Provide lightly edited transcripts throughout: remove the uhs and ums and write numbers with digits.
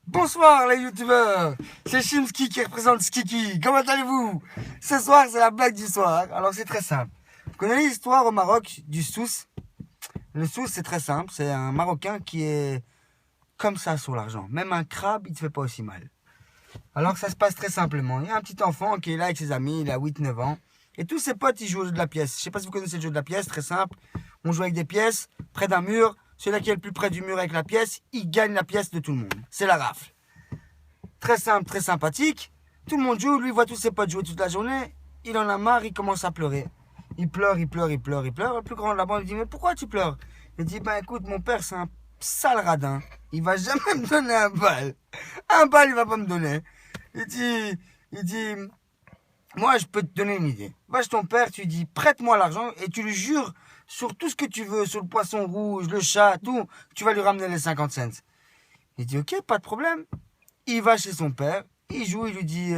Bonsoir les youtubeurs, c'est Shimski qui représente Skiki. Comment allez-vous? Ce soir c'est la blague du soir. Alors c'est très simple. Vous connaissez l'histoire au Maroc du Souss? Le Souss c'est très simple, c'est un Marocain qui est comme ça sur l'argent. Même un crabe il te fait pas aussi mal. Alors ça se passe très simplement. Il y a un petit enfant qui est là avec ses amis, il a 8-9 ans. Et tous ses potes ils jouent au jeu de la pièce. Je sais pas si vous connaissez le jeu de la pièce, très simple. On joue avec des pièces, près d'un mur. Celui-là qui est le plus près du mur avec la pièce, il gagne la pièce de tout le monde. C'est la rafle. Très simple, très sympathique. Tout le monde joue, lui voit tous ses potes jouer toute la journée. Il en a marre, il commence à pleurer. Il pleure, il pleure, il pleure, il pleure. Le plus grand de la bande lui dit, mais pourquoi tu pleures? Il dit, ben écoute, mon père c'est un sale radin. Il va jamais me donner un bal. Un bal, il va pas me donner. Il dit, moi je peux te donner une idée. Va chez ton père, tu lui dis, prête-moi l'argent et tu lui jures sur tout ce que tu veux, sur le poisson rouge, le chat, tout, tu vas lui ramener les 50 cents. Il dit, ok, pas de problème. Il va chez son père, il joue, il lui dit,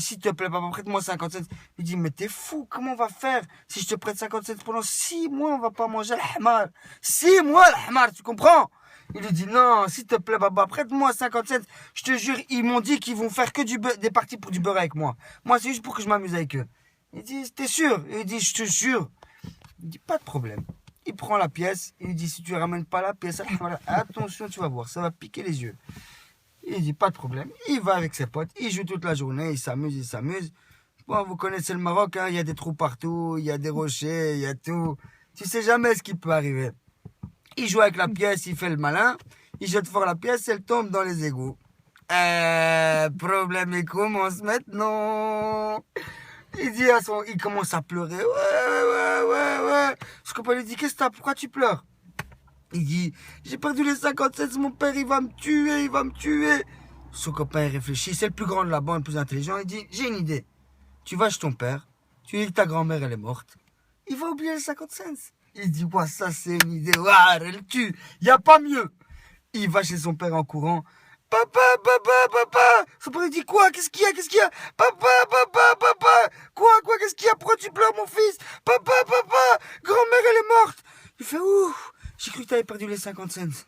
s'il te plaît, papa, prête-moi 50 cents. Il dit, mais t'es fou, comment on va faire si je te prête 50 cents pendant 6 mois, on va pas manger l'ahmar. 6 mois l'ahmar, tu comprends? Il lui dit, non, s'il te plaît, papa, prête-moi 50 cents. Je te jure, ils m'ont dit qu'ils vont faire que des parties pour du beurre avec moi. Moi, c'est juste pour que je m'amuse avec eux. Il dit, t'es sûr? Il dit, je te jure. Il dit, pas de problème. Il prend la pièce, il lui dit, si tu ramènes pas la pièce, attention, tu vas voir, ça va piquer les yeux. Il dit, pas de problème. Il va avec ses potes, il joue toute la journée, il s'amuse, il s'amuse. Bon, vous connaissez le Maroc, hein, il y a des trous partout, il y a des rochers, il y a tout. Tu sais jamais ce qui peut arriver. Il joue avec la pièce, il fait le malin, il jette fort la pièce, elle tombe dans les égouts. Problème, il commence maintenant. Il commence à pleurer. Ouais. Ce copain lui dit, qu'est-ce que t'as? Pourquoi tu pleures? Il dit, j'ai perdu les 50 cents, mon père, il va me tuer. Son copain, il réfléchit, c'est le plus grand de la bande, le plus intelligent. Il dit, j'ai une idée. Tu vas chez ton père, tu dis que ta grand-mère, elle est morte. Il va oublier les 50 cents. Il dit, ouais, ça, c'est une idée. Ouais, elle le tue. Il n'y a pas mieux. Il va chez son père en courant. Papa. Son père, il dit, quoi? Qu'est-ce qu'il y a? Papa. Quoi? Qu'est-ce qu'il y a? Pourquoi tu pleures, mon fils? Papa. Grand-mère, elle est morte. Il fait, ouh. J'ai cru que t'avais perdu les 50 cents.